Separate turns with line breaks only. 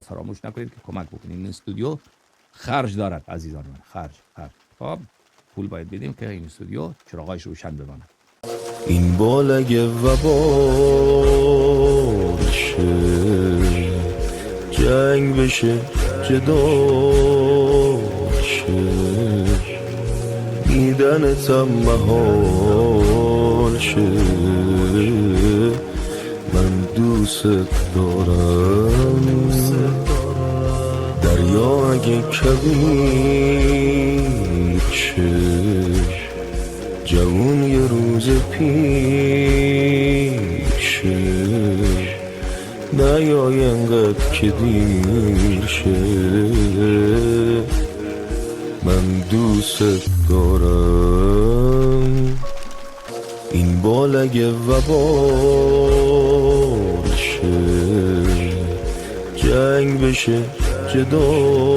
فراموش نکنید که کمک بکنید. این استودیو خرج دارد عزیزان من، خرج. خب پول باید بدیم که این استودیو چراغایش روشن بماند.
این بال اگه وبار شه، جنگ بشه، جدا شه، دیدنتم محال شه، من دوست دارم. دریا اگه کبیر شه، جوون یه روز پیشه، نیای انقدر که دیر شه، من دوست دارم. این بال اگه وبال شه، جنگ بشه، جدا